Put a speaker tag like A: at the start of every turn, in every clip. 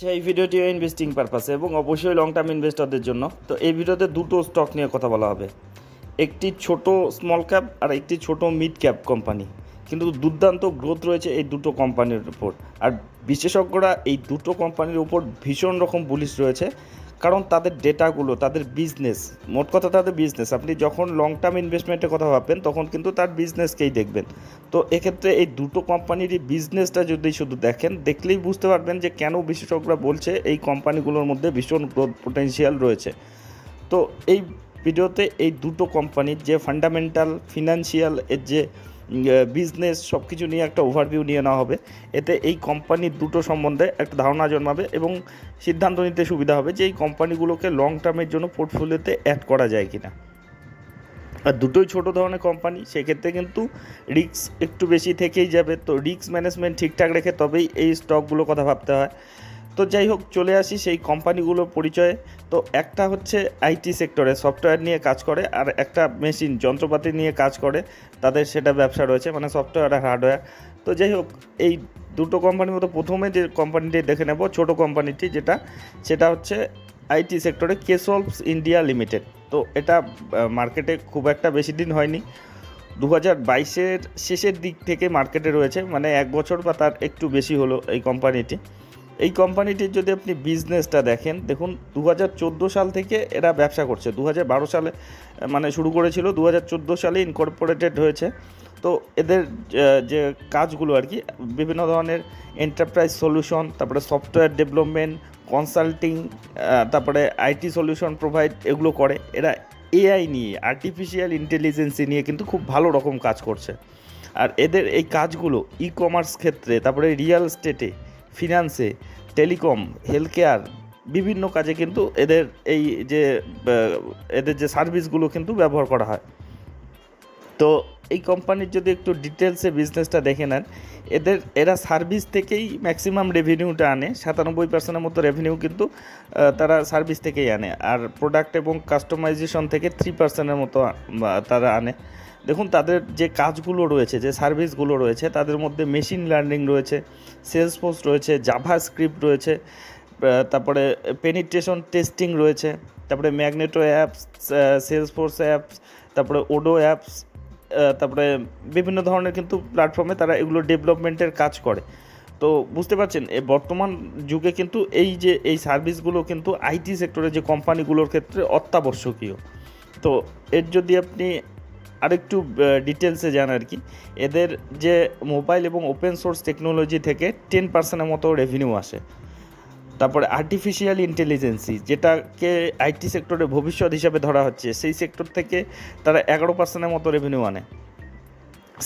A: এই ভিডিওটি ইনভেস্টিং পারপাসে এবং অবশ্যই লং টার্ম ইনভেস্টরদের জন্য। তো এই ভিডিওতে দুটো স্টক নিয়ে কথা বলা হবে, একটি ছোট স্মল ক্যাপ আর একটি ছোট মিড ক্যাপ কোম্পানি, কিন্তু দুর্দান্ত গ্রোথ রয়েছে এই দুটো কোম্পানির উপর। আর বিশেষজ্ঞরা এই দুটো কোম্পানির উপর ভীষণ রকম বুলিশ রয়েছে, কারণ তাদের ডেটাগুলো, তাদের বিজনেস, মোট কথা তাদের বিজনেস, আপনি যখন লং টার্ম ইনভেস্টমেন্টের কথা ভাববেন তখন কিন্তু তার বিজনেসকেই দেখবেন। তো এক্ষেত্রে এই দুটো কোম্পানিরই বিজনেসটা যদি শুধু দেখলেই বুঝতে পারবেন যে কেন বিশেষজ্ঞরা বলছে এই কোম্পানিগুলোর মধ্যে ভীষণ গ্রোথ পোটেনশিয়াল রয়েছে। তো এই ভিডিওতে এই দুটো কোম্পানির যে ফান্ডামেন্টাল, ফিনান্সিয়াল, এর যে বিজনেস, সব কিছু নিয়ে একটা ওভারভিউ নিয়ে নেওয়া হবে। এতে এই কোম্পানির দুটো সম্বন্ধে একটা ধারণা জন্মাবে এবং সিদ্ধান্ত নিতে সুবিধা হবে যে এই কোম্পানিগুলোকে লং টার্মের জন্য পোর্টফোলিওতে অ্যাড করা যায় কিনা। আর দুটোই ছোটো ধরনের কোম্পানি, সেক্ষেত্রে কিন্তু রিস্ক একটু বেশি থেকেই যাবে। তো রিস্ক ম্যানেজমেন্ট ঠিকঠাক রেখে তবেই এই স্টকগুলো কথা ভাবতে হয়। তো যাই হোক, চলে আসি সেই কোম্পানিগুলোর পরিচয়ে। তো একটা হচ্ছে আইটি সেক্টরে সফটওয়্যার নিয়ে কাজ করে, আর একটা মেশিন যন্ত্রপাতি নিয়ে কাজ করে, তাদের সেটা ব্যবসা রয়েছে, মানে সফটওয়্যার আর হার্ডওয়্যার। তো যাই হোক, এই দুটো কোম্পানির মতো প্রথমে যে কোম্পানিটি দেখে নেব, ছোটো কোম্পানিটি সেটা হচ্ছে আইটি সেক্টরে কেসলভস ইন্ডিয়া লিমিটেড। তো এটা মার্কেটে খুব একটা বেশি দিন হয়নি, 2022-এর শেষের দিক থেকে মার্কেটে রয়েছে, মানে 1 বছর বা তার একটু বেশি হলো এই কোম্পানিটির যদি আপনি বিজনেসটা দেখুন 2014 সাল থেকে এরা ব্যবসা করছে। 2012 সালে মানে শুরু করেছিল, 2014 সালে ইনকর্পোরেটেড হয়েছে। তো এদের যে কাজগুলো আর কি, বিভিন্ন ধরনের এন্টারপ্রাইজ সলিউশন, তারপরে সফটওয়্যার ডেভেলপমেন্ট, কনসাল্টিং, তারপরে আইটি সলিউশন প্রোভাইড, এগুলো করে। এরা এআই নিয়ে, আর্টিফিশিয়াল ইন্টেলিজেন্সি নিয়ে কিন্তু খুব ভালো রকম কাজ করছে। আর এদের এই কাজগুলো ই কমার্স ক্ষেত্রে, তারপরে রিয়েল এস্টেটে, ফিনান্সে, টেলিকম, হেলথ কেয়ার, বিভিন্ন কাজে কিন্তু এদের এদের যে সার্ভিসগুলো কিন্তু ব্যবহার করা হয়। তো এই কোম্পানির যদি একটু ডিটেলসে বিজনেসটা দেখে নেন, এরা সার্ভিস থেকেই ম্যাক্সিমাম রেভিনিউটা আনে। 97% মতো রেভিনিউ কিন্তু তারা সার্ভিস থেকেই আনে, আর প্রোডাক্ট এবং কাস্টমাইজেশন থেকে 3% মতো তারা আনে। দেখুন, তাদের যে কাজগুলো রয়েছে, যে সার্ভিসগুলো রয়েছে, তাদের মধ্যে মেশিন লার্নিং রয়েছে, সেলসফোর্স রয়েছে, জাভাস্ক্রিপ্ট রয়েছে, তারপরে পেনিট্রেশন টেস্টিং রয়েছে, তারপরে ম্যাগনেটো অ্যাপস, সেলসফোর্স অ্যাপস, তারপরে ওডো অ্যাপস, তারপরে বিভিন্ন ধরনের কিন্তু প্ল্যাটফর্মে তারা এগুলো ডেভেলপমেন্টের কাজ করে। তো বুঝতে পারছেন, বর্তমান যুগে কিন্তু এই সার্ভিসগুলো কিন্তু আইটি সেক্টরে যে কোম্পানিগুলোর ক্ষেত্রে অত্যাবশ্যকীয়। তো এর যদি আপনি আরেকটু ডিটেলসে যান আর কি, এদের যে মোবাইল এবং ওপেন সোর্স টেকনোলজি থেকে 10% মতো রেভিনিউ আসে। তারপরে আর্টিফিশিয়াল ইন্টেলিজেন্সি, যেটাকে আইটি সেক্টরে ভবিষ্যৎ হিসাবে ধরা হচ্ছে, সেই সেক্টর থেকে তারা 11% মতো রেভিনিউ আনে।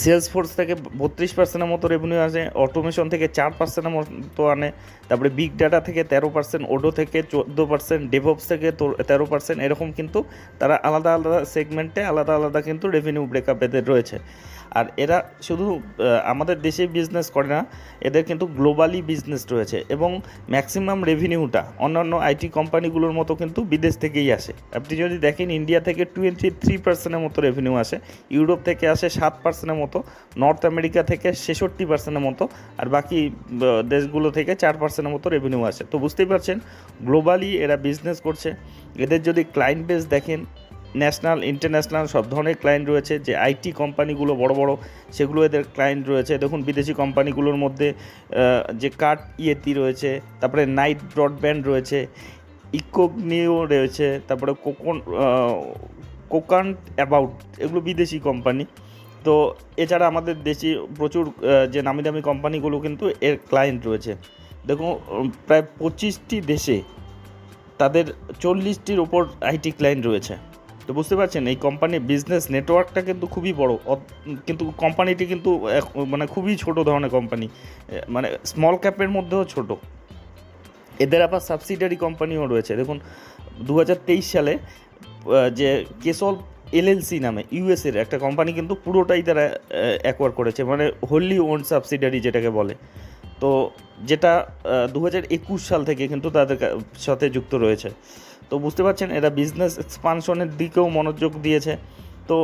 A: সেলসফোর্স থেকে 32% মতো রেভিনিউ আসে, অটোমেশন থেকে 4% মতো আনে, তারপরে বিগ ডাটা থেকে 13%, ওডো থেকে 14%, ডেভঅপস থেকে 13%, এরকম কিন্তু তারা আলাদা আলাদা সেগমেন্টে আলাদা আলাদা কিন্তু রেভিনিউ ব্রেকআপ এদের রয়েছে। আর এরা শুধু আমাদের দেশে বিজনেস করে না, এদের কিন্তু গ্লোবালি বিজনেস রয়েছে, এবং ম্যাক্সিমাম রেভিনিউটা অন্যান্য আইটি কোম্পানিগুলোর মতো কিন্তু বিদেশ থেকেই আসে। আপনি যদি দেখেন, ইন্ডিয়া থেকে 23% মতো রেভিনিউ আসে, ইউরোপ থেকে আসে 7% মতো, নর্থ আমেরিকা থেকে 66% মতো, আর বাকি দেশগুলো থেকে 4% মতো রেভিনিউ আসে। তো বুঝতেই পারছেন, গ্লোবালি এরা বিজনেস করছে। এদের যদি ক্লায়েন্ট বেস দেখেন, ন্যাশনাল, ইন্টারন্যাশনাল সব ধরনের ক্লায়েন্ট রয়েছে। যে আইটি কোম্পানিগুলো বড় বড়, সেগুলো এদের ক্লায়েন্ট রয়েছে। দেখুন, বিদেশি কোম্পানিগুলোর মধ্যে যে কাট ইয়েতি রয়েছে, তারপরে নাইট ব্রডব্যান্ড রয়েছে, ইকোগনিও রয়েছে, তারপরে কোকান্ট অ্যাবাউট, এগুলো বিদেশি কোম্পানি। তো এছাড়া আমাদের দেশি প্রচুর যে নামি দামি কোম্পানিগুলো কিন্তু এর ক্লায়েন্ট রয়েছে। দেখুন, প্রায় 25টি দেশে তাদের 40টির ওপর আইটি ক্লায়েন্ট রয়েছে। তো বুঝতে পারছেন, এই কোম্পানির বিজনেস নেটওয়ার্কটা কিন্তু খুবই বড়, কিন্তু কোম্পানিটি কিন্তু মানে খুবই ছোট ধরনের কোম্পানি, মানে স্মল ক্যাপের মধ্যেও ছোট। এদের আবার সাবসিডিয়ারি কোম্পানিও রয়েছে। দেখুন, 2023 সালে যে কেসল এলএলসি নামে ইউএসের একটা কোম্পানি কিন্তু পুরোটাই তারা অ্যাকোয়ার করেছে, মানে হোললি ওন্ড সাবসিডিয়ারি যেটাকে বলে। তো যেটা 2021 সাল থেকে কিন্তু তাদের সাথে যুক্ত রয়েছে। তো বুঝতে পারছেন, এরা বিজনেস এক্সপানশনের দিকেও মনোযোগ দিয়েছে। তো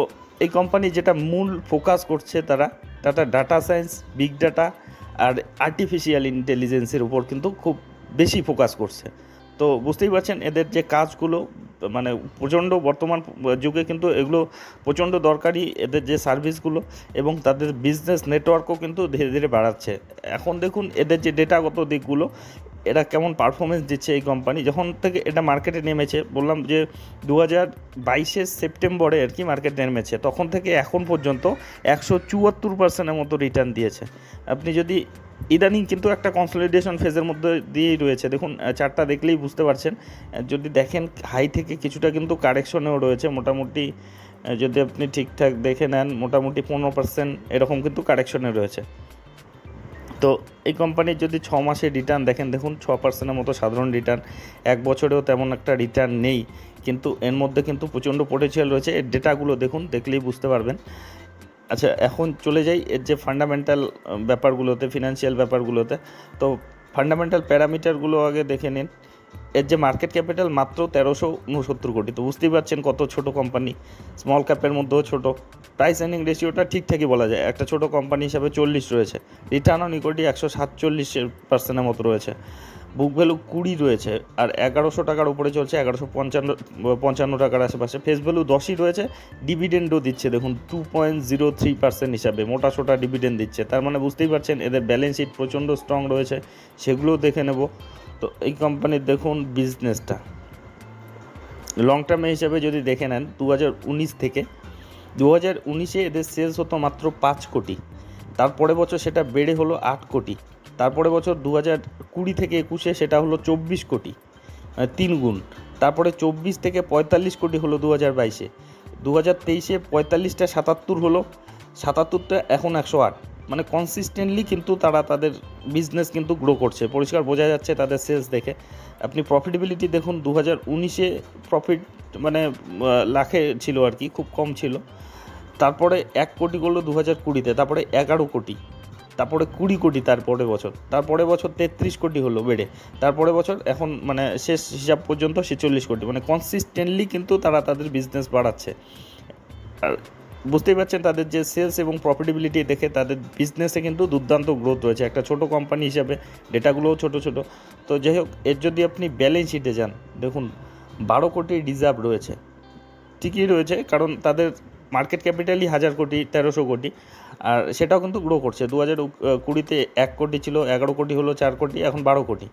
A: এই কোম্পানি যেটা মূল ফোকাস করছে, তারা ডাটা সায়েন্স, বিগ ডাটা আর আর্টিফিশিয়াল ইন্টেলিজেন্সের উপর কিন্তু খুব বেশি ফোকাস করছে। তো বুঝতেই পারছেন এদের যে কাজগুলো মানে প্রচণ্ড বর্তমান যুগে কিন্তু এগুলো প্রচণ্ড দরকারি, এদের যে সার্ভিসগুলো এবং তাদের বিজনেস নেটওয়ার্কও কিন্তু ধীরে ধীরে বাড়াচ্ছে। এখন দেখুন এদের যে ডেটাগত দিকগুলো, এরা কেমন পারফরমেন্স দিচ্ছে। এই কোম্পানি যখন থেকে এটা মার্কেটে নেমেছে, বললাম যে 2022 সেপ্টেম্বরে আর কি মার্কেটে নেমেছে, তখন থেকে এখন পর্যন্ত 174% মতো রিটার্ন দিয়েছে। আপনি যদি ইদানিং কিন্তু একটা কনসলিডেশন ফেজের মধ্যে দিয়েই রয়েছে, দেখুন চার্টটা দেখলেই বুঝতে পারছেন। যদি দেখেন হাই থেকে কিছুটা কিন্তু কারেকশনেও রয়েছে, মোটামুটি যদি আপনি ঠিকঠাক দেখে নেন মোটামুটি 15% এরকম কিন্তু কারেকশনে রয়েছে। তো এই কোম্পানির যদি 6 মাসের রিটার্ন দেখেন, দেখুন 6% মতো সাধারণ রিটার্ন, 1 বছরেও তেমন একটা রিটার্ন নেই, কিন্তু এর মধ্যে কিন্তু প্রচণ্ড পোটেনশিয়াল রয়েছে। এর ডেটাগুলো দেখুন, দেখলেই বুঝতে পারবেন। আচ্ছা, এখন চলে যাই এর যে ফান্ডামেন্টাল ব্যাপারগুলোতে, ফিনান্সিয়াল ব্যাপারগুলোতে। তো ফান্ডামেন্টাল প্যারামিটারগুলো আগে দেখে নিন। এর যে মার্কেট ক্যাপিটাল মাত্র 1369 কোটি, তো বুঝতেই পারছেন কত ছোট কোম্পানি, স্মল ক্যাপের মধ্যেও ছোট। প্রাইস আর্নিং রেশিওটা ঠিকঠাকই বলা যায়, একটা ছোট কোম্পানি হিসাবে 40 রয়েছে। রিটার্ন অন ইকুইটি 147% মতো রয়েছে। বুক ভ্যালু 20 রয়েছে, আর 1100 টাকার উপরে চলছে, 1155 টাকার আশেপাশে। ফেস ভ্যালু 10ই রয়েছে। ডিভিডেন্ডও দিচ্ছে দেখুন 2.03% হিসাবে, মোটা সোটা ডিভিডেন্ড দিচ্ছে। তার মানে বুঝতেই পারছেন এদের ব্যালেন্স শিট প্রচণ্ড স্ট্রং রয়েছে, সেগুলোও দেখে নেব। তো এই কোম্পানির দেখুন বিজনেসটা লং টার্মে হিসাবে যদি দেখে নেন, 2019 থেকে 2019-এ এদের সেলস হতো মাত্র 5 কোটি, তারপরে বছর সেটা বেড়ে হলো 8 কোটি, তারপরে বছর 2020 থেকে 21-এ সেটা হলো 24 কোটি, 3 গুণ। তারপরে 24 থেকে 45 কোটি হলো 2022-এ, 2023-এ 45টা 77 হলো, 77টা এখন 108। মানে কনসিস্টেন্টলি কিন্তু তারা তাদের বিজনেস কিন্তু গ্রো করছে, পরিষ্কার বোঝা যাচ্ছে তাদের সেলস দেখে। আপনি প্রফিটেবিলিটি দেখুন, 2019-এ প্রফিট মানে লাখে ছিল আর কি, খুব কম ছিল। তারপরে 1 কোটি করলো 2020-তে, তারপরে 11 কোটি, তারপরে 20 কোটি তারপরে বছর, 33 কোটি হলো বেড়ে, তারপরে বছর এখন মানে শেষ হিসাব পর্যন্ত 46 কোটি। মানে কনসিস্টেন্টলি কিন্তু তারা তাদের বিজনেস বাড়াচ্ছে। আর বুঝতেই পারছেন তাদের যে সেলস এবং প্রফিটেবিলিটি দেখে তাদের বিজনেসে কিন্তু দুর্দান্ত গ্রোথ রয়েছে, একটা ছোট কোম্পানি হিসাবে, ডেটাগুলোও ছোট ছোট। তো যাই হোক, এর যদি আপনি ব্যালেন্স শিটে যান, দেখুন 12 কোটি রিজার্ভ রয়েছে, ঠিকই রয়েছে, কারণ তাদের মার্কেট ক্যাপিটালই 1000 কোটি, 1300 কোটি, আর সেটাও কিন্তু গ্রো করছে। 2020-তে 1 কোটি ছিল, 11 কোটি হলো, 4 কোটি, এখন 12 কোটি।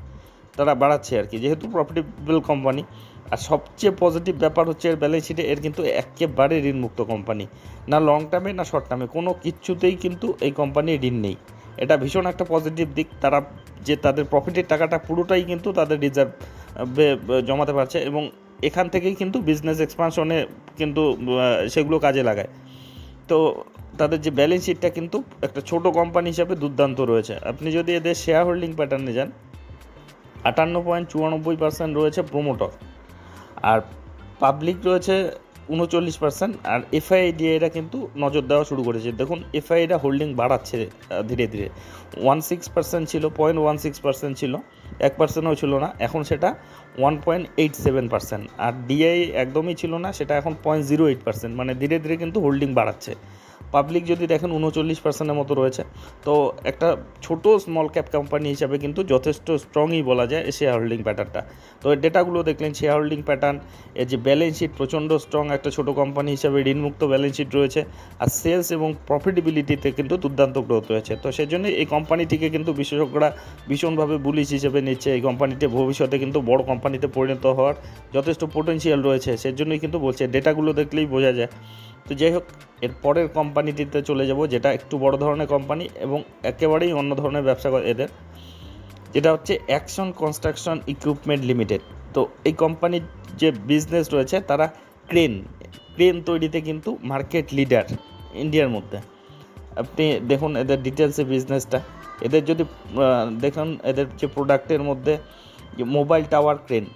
A: তারা বাড়াচ্ছে আর কি, যেহেতু প্রফিটেবল কোম্পানি। আর সবচেয়ে পজিটিভ ব্যাপার হচ্ছে এর ব্যালেন্স শিটে এর কিন্তু একেবারে ঋণমুক্ত কোম্পানি, না লং টার্মে না শর্ট টার্মে, কোনো কিচ্ছুতেই কিন্তু এই কোম্পানির ঋণ নেই। এটা ভীষণ একটা পজিটিভ দিক। তারা যে তাদের প্রফিটের টাকাটা পুরোটাই কিন্তু তাদের রিজার্ভে জমাতে পারছে, এবং এখান থেকেই কিন্তু বিজনেস এক্সপানশনে কিন্তু সেগুলো কাজে লাগায়। তো তাদের যে ব্যালেন্স শিটটা কিন্তু একটা ছোট কোম্পানি হিসাবে দুর্দান্ত রয়েছে। আপনি যদি এদের শেয়ার হোল্ডিং প্যাটার্নে যান, 58.94% রয়েছে প্রোমোটর, আর পাবলিক রয়েছে 39%, আর এফআইডিএরা কিন্তু নজর দেওয়া শুরু করেছে। দেখুন এফআইডিরা হোল্ডিং বাড়াচ্ছে ধীরে ধীরে, 16% ছিল, 0.16% ছিল, 1%ও ছিল না, এখন সেটা 1.87%। আর ডিআই একদমই ছিল না, সেটা এখন 0.08%। মানে ধীরে ধীরে কিন্তু হোল্ডিং বাড়াচ্ছে। পাবলিক যদি দেখেন 39%-এর মতো রয়েছে। তো একটা ছোট স্মল ক্যাপ কোম্পানি হিসাবে কিন্তু যথেষ্ট স্ট্রংই বলা যায় শেয়ার হোল্ডিং প্যাটার্নটা। তো এর ডেটাগুলো দেখলেন, শেয়ার হোল্ডিং প্যাটার্ন, এর যে ব্যালেন্স শিট প্রচণ্ড স্ট্রং, একটা ছোট কোম্পানি হিসাবে ঋণমুক্ত ব্যালেন্স শিট রয়েছে, আর সেলস এবং প্রফিটেবিলিটিতে কিন্তু দুর্দান্ত গ্রোথ রয়েছে। তো সেই জন্য এই কোম্পানিটিকে কিন্তু বিশেষজ্ঞরা ভীষণভাবে বুলিশ হিসেবে নিচ্ছে। এই কোম্পানিটি ভবিষ্যতে কিন্তু বড় কোম্পানিতে পরিণত হওয়ার যথেষ্ট পোটেনশিয়াল রয়েছে, সেজন্যই কিন্তু বলছে, ডেটাগুলো দেখলেই বোঝা যায়। তো যাই হোক, এর পরের কোম্পানিটিতে চলে যাব, যেটা একটু বড় ধরনের কোম্পানি এবং একেবারেই অন্য ধরনের ব্যবসা করে এদের, যেটা হচ্ছে অ্যাকশন কনস্ট্রাকশন ইকুইপমেন্ট লিমিটেড। তো এই কোম্পানির যে বিজনেস রয়েছে, তারা ক্রেন তৈরিতে কিন্তু মার্কেট লিডার ইন্ডিয়ার মধ্যে। আপনি দেখুন এদের ডিটেলসে বিজনেসটা, এদের যদি দেখুন এদের যে প্রোডাক্টের মধ্যে mobile tower crane,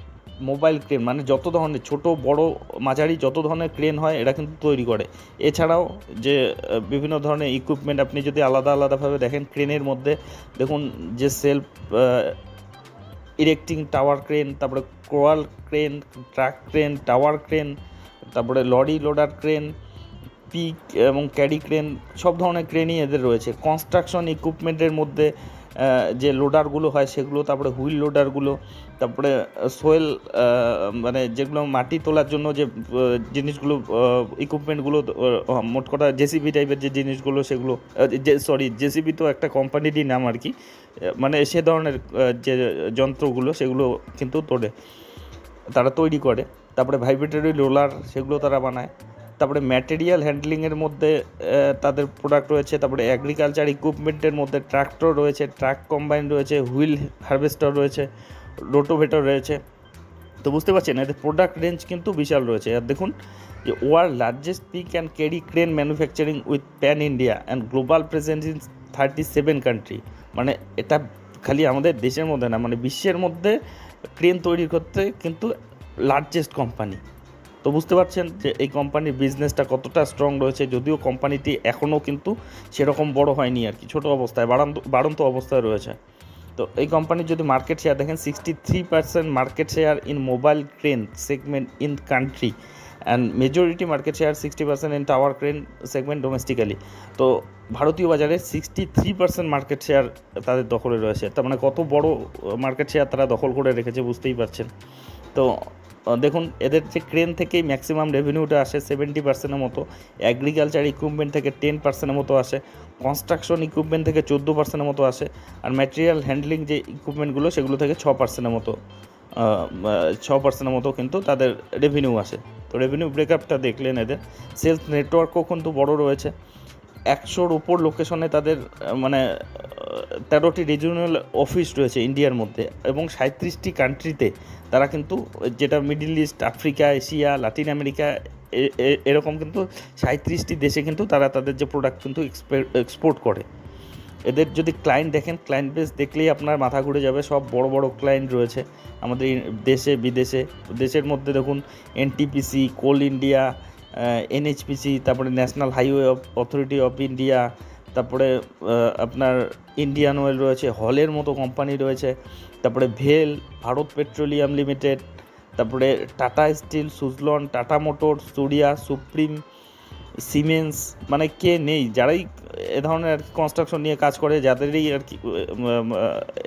A: mobile crane মানে যত ধরনের ছোট বড় মাঝারি যত ধরনের ক্রেন হয় এরা কিন্তু তৈরি করে। এছাড়াও যে বিভিন্ন ধরনের ইকুইপমেন্ট আপনি যদি আলাদা আলাদাভাবে দেখেন, ক্রেনের মধ্যে দেখুন যে সেলফ ইরেক্টিং টাওয়ার ক্রেন, তারপরে crawler crane, truck crane, tower crane, তারপরে লরি লোডার ক্রেন, পিক এবং ক্যারি ক্রেন, সব ধরনের ক্রেনই এদের রয়েছে। কনস্ট্রাকশন ইকুইপমেন্টের মধ্যে যে লোডারগুলো হয় সেগুলো, তারপরে হুইল লোডারগুলো, তারপরে সোয়েল মানে যেগুলো মাটি তোলার জন্য যে জিনিসগুলো ইকুইপমেন্টগুলো, মোট কথা জেসিবি টাইপের যে জিনিসগুলো সেগুলো, জেসিবি তো একটা কোম্পানিরই নাম আর কি, মানে সে ধরনের যে যন্ত্রগুলো সেগুলো কিন্তু তারা তৈরি করে। তারপরে ভাইব্রেটরি রোলার সেগুলো তারা বানায়। তারপরে ম্যাটেরিয়াল হ্যান্ডলিংয়ের মধ্যে তাদের প্রোডাক্ট রয়েছে। তারপরে অ্যাগ্রিকালচার ইকুইপমেন্টের মধ্যে ট্রাক্টর রয়েছে, ট্রাক কম্বাইন রয়েছে, হুইল হারভেস্টার রয়েছে, রোটোভেটর রয়েছে। তো বুঝতে পারছেন এদের প্রোডাক্ট রেঞ্জ কিন্তু বিশাল রয়েছে। আর দেখুন যে world largest pick and carry crane manufacturing with pan India and global presence in 37 country. মানে এটা খালি আমাদের দেশের মধ্যে না, মানে বিশ্বের মধ্যে ক্রেন তৈরি করতে কিন্তু লার্জেস্ট কোম্পানি। তো বুঝতে পারছেন যে এই কোম্পানির বিজনেসটা কতটা স্ট্রং রয়েছে, যদিও কোম্পানিটি এখনও কিন্তু সেরকম বড় হয়নি আর কি, ছোটো অবস্থায় বাড়ন্ত অবস্থায় রয়েছে। তো এই কোম্পানির যদি মার্কেট শেয়ার দেখেন, 63% market share in mobile crane segment in country and majority market share 60% in tower crane segment domestically. তো ভারতীয় বাজারে 63% মার্কেট শেয়ার তাদের দখলে রয়েছে। তার মানে কত বড় মার্কেট শেয়ার তারা দখল করে রেখেছে বুঝতেই পারছেন। তো দেখুন এদের যে ক্রেন থেকেই ম্যাক্সিমাম রেভিনিউটা আসে 70%-এর মতো, অ্যাগ্রিকালচার ইকুইপমেন্ট থেকে 10%-এর মতো আসে, কনস্ট্রাকশন ইকুইপমেন্ট থেকে 14%-এর মতো আসে, আর ম্যাটেরিয়াল হ্যান্ডলিং যে ইকুইপমেন্টগুলো সেগুলো থেকে 6%-এর মতো 6%-এর মতো কিন্তু তাদের রেভিনিউ আসে। তো রেভিনিউ ব্রেকআপটা দেখলেন। এদের সেলস নেটওয়ার্কও কিন্তু বড় রয়েছে, 100-র উপর লোকেশনে তাদের মানে 13টি রিজিওনাল অফিস রয়েছে ইন্ডিয়ার মধ্যে, এবং 37টি কান্ট্রিতে তারা কিন্তু, যেটা middle east, Africa, Asia, Latin America, এরকম কিন্তু 37টি দেশে কিন্তু তারা তাদের যে প্রোডাক্ট কিন্তু এক্সপোর্ট করে। এদের যদি ক্লায়েন্ট দেখেন, ক্লায়েন্ট বেস দেখলেই আপনার মাথা ঘুরে যাবে। সব বড় বড় ক্লায়েন্ট রয়েছে আমাদের দেশে বিদেশে। দেশের মধ্যে দেখুন এনটিপিসি, কোল ইন্ডিয়া, এনএইচপিসি, তারপরে national highway authority of India, তারপরে আপনার ইন্ডিয়ান অয়েল রয়েছে, হলের মতো কোম্পানি রয়েছে, তারপরে ভেল, ভারত পেট্রোলিয়াম লিমিটেড, তারপরে Tata Steel, Suzlon, Tata Motor, Surya, Supreme, Siemens, মানে কে নেই যারাই এ ধরনের আর কি কনস্ট্রাকশন নিয়ে কাজ করে, যাদেরই আর কি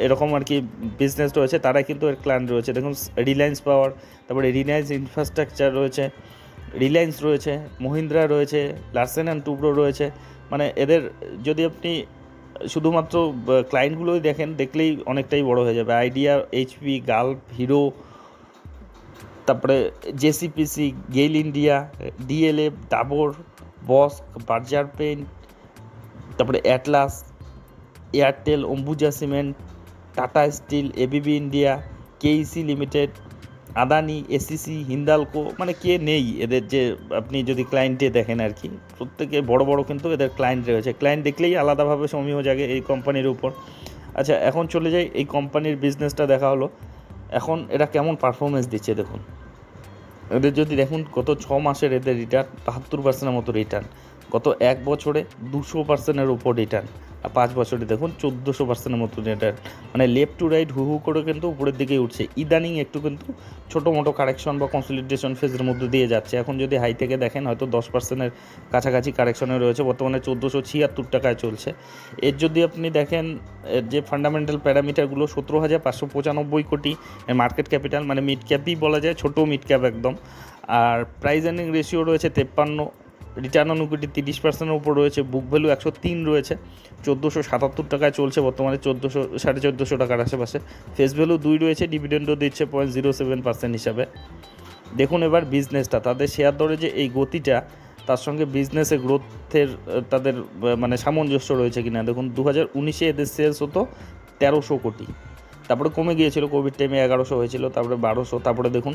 A: এরকম আর কি বিজনেস রয়েছে, তারাই কিন্তু এর ক্লায়েন্ট রয়েছে। দেখুন রিলায়েন্স পাওয়ার, তারপরে রিলায়েন্স ইনফ্রাস্ট্রাকচার রয়েছে, রিলায়েন্স রয়েছে, মহিন্দ্রা রয়েছে, লার্সেন অ্যান্ড টুব্রো রয়েছে। মানে এদের যদি আপনি শুধুমাত্র ক্লায়েন্টগুলোই দেখলেই অনেকটাই বড় হয়ে যাবে। আইডিয়া, এইচপি, গালফ, হিরো, তারপরে জেসিপিসি, GAIL India, DLF, Dabur, Bosch, Berger paint, তারপরে Atlas, Airtel, Ambuja cement, Tata steel, ABB India, KEC limited, Adani, ACC, Hindalco, মানে কে নেই এদের যে আপনি যদি ক্লায়েন্টে দেখেন আর কি, প্রত্যেকে বড় বড় কিন্তু এদের ক্লায়েন্ট রয়েছে। ক্লায়েন্ট দেখলেই আলাদাভাবে সমীহ জাগে এই কোম্পানির উপর। আচ্ছা এখন চলে যাই এই কোম্পানির বিজনেসটা দেখা হলো, এখন এরা কেমন পারফরমেন্স দিচ্ছে দেখুন। এদের যদি দেখুন গত 6 মাসের এদের রিটার্ন 72%-এর মতো রিটার্ন, গত 1 বছরে 200%-এর উপর রিটার্ন, আর 5 বছরে দেখুন 1400%-এর মতো রিটার্ন। মানে লেফট টু রাইট হু করে কিন্তু উপরের দিকেই উঠছে। ইদানিং একটু কিন্তু ছোটো মোটো কারেকশন বা কনসলিডেশন ফেজের মধ্যে দিয়ে যাচ্ছে। এখন যদি হাই থেকে দেখেন হয়তো 10%-এর কাছাকাছি কারেকশনে রয়েছে, বর্তমানে 1476 টাকায় চলছে। এর যদি আপনি দেখেন যে ফান্ডামেন্টাল প্যারামিটারগুলো, 17,595 কোটি মার্কেট ক্যাপিটাল, মানে মিড ক্যাপই বলা যায়, ছোটো মিড ক্যাপ একদম। আর প্রাইস আর্নিং রেশিও রয়েছে 53, রিটার্ন অন ইকুইটি 30%-এর উপর রয়েছে, বুক ভ্যালু 103 রয়েছে, 1477 টাকায় চলছে, বর্তমানে 1400-1450 টাকার আশেপাশে। ফেস ভ্যালু 2 রয়েছে, ডিভিডেন্ডও দিচ্ছে 0.07% হিসাবে। দেখুন এবার বিজনেসটা, তাদের শেয়ার দরে যে এই গতিটা, তার সঙ্গে বিজনেসে গ্রোথের তাদের মানে সামঞ্জস্য রয়েছে কিনা। দেখুন 2019-এ এদের সেলস হতো 1300 কোটি, তারপরে কমে গিয়েছিল কোভিড টাইমে, 1100 হয়েছিল, তারপরে 1200, তারপরে দেখুন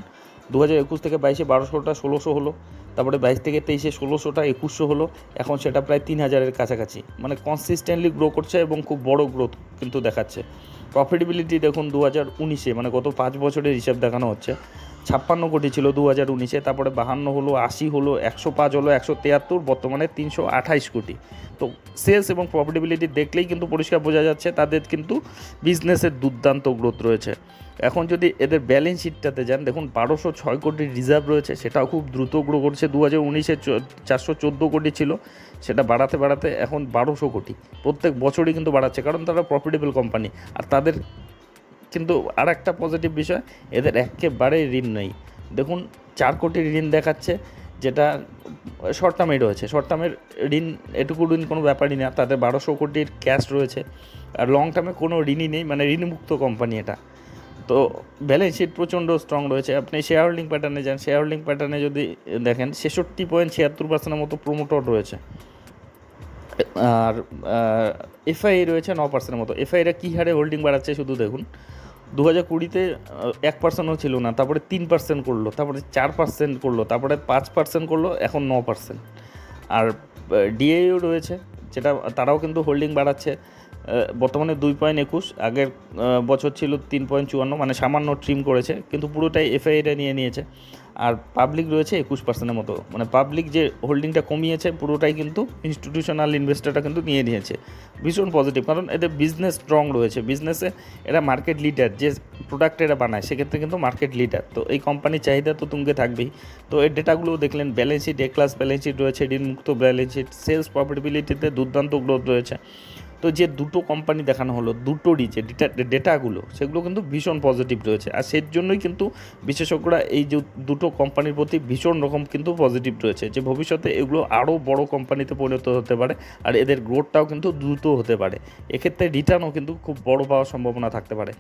A: 2021 থেকে 22-এ 1200টা 1600 হলো, তারপরে 22 থেকে 23-এ 1600টা 2100 হলো, এখন সেটা প্রায় 3000-এর কাছাকাছি। মানে কনসিস্টেন্টলি গ্রো করছে এবং খুব বড় গ্রোথ কিন্তু দেখাচ্ছে। প্রফিটেবিলিটি দেখুন 2019-এ, মানে গত 5 বছরের হিসাব দেখানো হচ্ছে, 56 কোটি ছিল 2019-এ, তারপরে 52 হলো, 80 হলো, 105 হলো, 173, বর্তমানে 328 কোটি। তো সেলস এবং প্রফিটেবিলিটি দেখলেই কিন্তু পরিষ্কার বোঝা যাচ্ছে তাদের কিন্তু বিজনেসের দুর্দান্ত গ্রোথ রয়েছে। এখন যদি এদের ব্যালেন্স শিটটাতে যান, দেখুন 1206 কোটির রিজার্ভ রয়েছে, সেটাও খুব দ্রুত গ্রো করছে। 2019-এ 414 কোটি ছিল, সেটা বাড়াতে বাড়াতে এখন 1200 কোটি। প্রত্যেক বছরই কিন্তু বাড়াচ্ছে, কারণ তারা প্রফিটেবল কোম্পানি। আর তাদের কিন্তু আর একটা পজিটিভ বিষয়, এদের একেবারে ঋণ নেই। দেখুন 4 কোটির ঋণ দেখাচ্ছে, যেটা শর্ট টার্মে রয়েছে। শর্ট টার্মের ঋণ, এটুকু ঋণ কোনো ব্যাপারই না। তাদের 1200 কোটির ক্যাশ রয়েছে, আর লং টার্মে কোনো ঋণই নেই, মানে ঋণমুক্ত কোম্পানি এটা। তো ব্যালেন্স শিট প্রচণ্ড স্ট্রং রয়েছে। আপনি শেয়ার হোল্ডিং প্যাটার্নে যান, শেয়ার হোল্ডিং প্যাটার্নে যদি দেখেন 66.76% মতো প্রোমোটর রয়েছে, আর এফআই রয়েছে 9% মতো। এফআইরা কী হারে হোল্ডিং বাড়াচ্ছে শুধু দেখুন। 2020-তে 1%ও ছিল না, তারপরে 3% করলো, তারপরে 4% করলো, তারপরে 5% করলো, এখন 9%। আর ডিএও রয়েছে, যেটা তারাও কিন্তু হোল্ডিং বাড়াচ্ছে। বর্তমানে 2.21, আগের বছর ছিল 3.54, মানে সামান্য ট্রিম করেছে, কিন্তু পুরোটাই এফআইটা নিয়ে নিয়েছে। আর পাবলিক রয়েছে 21% মতো, মানে পাবলিক যে হোল্ডিংটা কমিয়েছে পুরোটাই কিন্তু ইনস্টিটিউশনাল ইনভেস্টরটা কিন্তু নিয়ে নিয়েছে। ভীষণ পজিটিভ, কারণ এদের বিজনেস স্ট্রং রয়েছে। বিজনেসে এরা মার্কেট লিডার, যে প্রোডাক্ট এরা বানায় সেক্ষেত্রে কিন্তু মার্কেট লিডার। তো এই কোম্পানির চাহিদা তো তুঙ্গে থাকবেই। তো এর ডেটাগুলো দেখলেন, ব্যালেন্স শিট এ ক্লাস ব্যালেন্স শিট রয়েছে, ঋণমুক্ত ব্যালেন্স শিট, সেলস প্রফিটেবিলিটিতে দুর্দান্ত গ্রোথ রয়েছে। তো যে দুটো কোম্পানি দেখানো হলো, দুটোরই যে ডেটাগুলো সেগুলো কিন্তু ভীষণ পজিটিভ রয়েছে। আর সেই জন্যই কিন্তু বিশেষজ্ঞরা এই যে দুটো কোম্পানির প্রতি ভীষণ রকম কিন্তু পজিটিভ রয়েছে, যে ভবিষ্যতে এগুলো আরও বড় কোম্পানিতে পরিণত হতে পারে, আর এদের গ্রোথটাও কিন্তু দ্রুত হতে পারে। এক্ষেত্রে রিটার্নও কিন্তু খুব বড় পাওয়ার সম্ভাবনা থাকতে পারে।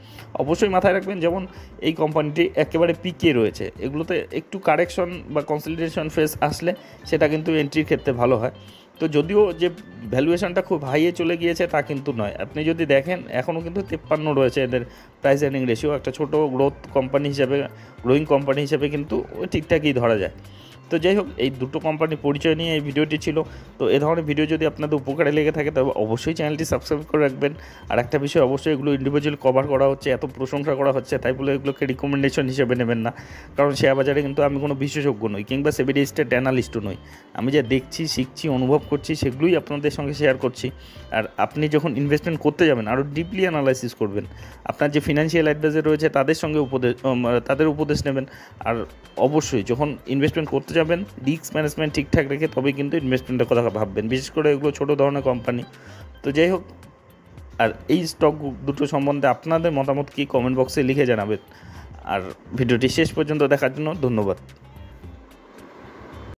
A: অবশ্যই মাথায় রাখবেন, যেমন এই কোম্পানিটি একেবারে পিকে রয়েছে, এগুলোতে একটু কারেকশন বা কনসলিডেশন ফেজ আসলে সেটা কিন্তু এন্ট্রির ক্ষেত্রে ভালো হয়। তো যদিও যে ভ্যালুয়েশনটা খুব হাইয়ে চলে গিয়েছে তা কিন্তু নয়। আপনি যদি দেখেন এখনও কিন্তু 53 রয়েছে এদের প্রাইস আর্নিং রেশিও। একটা ছোট গ্রোথ কোম্পানি হিসেবে, গ্রোয়িং কোম্পানি হিসেবে কিন্তু ঠিকঠাকই ধরা যায়। তো যাই হোক, এই দুটো কোম্পানির পরিচয় নিয়ে এই ভিডিওটি ছিল। তো এ ধরনের ভিডিও যদি আপনাদের উপকারে লেগে থাকে তবে অবশ্যই চ্যানেলটি সাবস্ক্রাইব করে রাখবেন। আর একটা বিষয়, অবশ্যই এগুলো ইন্ডিভিজুয়াল কভার করা হচ্ছে, এত প্রশংসা করা হচ্ছে, তাই বলে এগুলোকে রিকমেন্ডেশন হিসেবে নেবেন না। কারণ শেয়ার বাজারে কিন্তু আমি কোনো বিশেষজ্ঞ নই, কিংবা সেবি রেজিস্টার্ড অ্যানালিস্টও নই। আমি যা দেখছি, শিখছি, অনুভব করছি, সেগুলোই আপনাদের সঙ্গে শেয়ার করছি। আর আপনি যখন ইনভেস্টমেন্ট করতে যাবেন, আরও ডিপলি অ্যানালাইসিস করবেন। আপনার যে ফিনান্সিয়াল অ্যাডভাইজার রয়েছে তাদের সঙ্গে তাদের উপদেশ নেবেন। আর অবশ্যই যখন ইনভেস্টমেন্ট করতে যাবেন, রিস্ক ম্যানেজমেন্ট ঠিকঠাক রেখে তবেই কিন্তু ইনভেস্টমেন্টের কথা ভাববেন, বিশেষ করে এগুলো ছোটো ধরনের কোম্পানি। তো যাই হোক, আর এই স্টক দুটো সম্বন্ধে আপনাদের মতামত কি কমেন্ট বক্সে লিখে জানাবেন। আর ভিডিওটি শেষ পর্যন্ত দেখার জন্য ধন্যবাদ।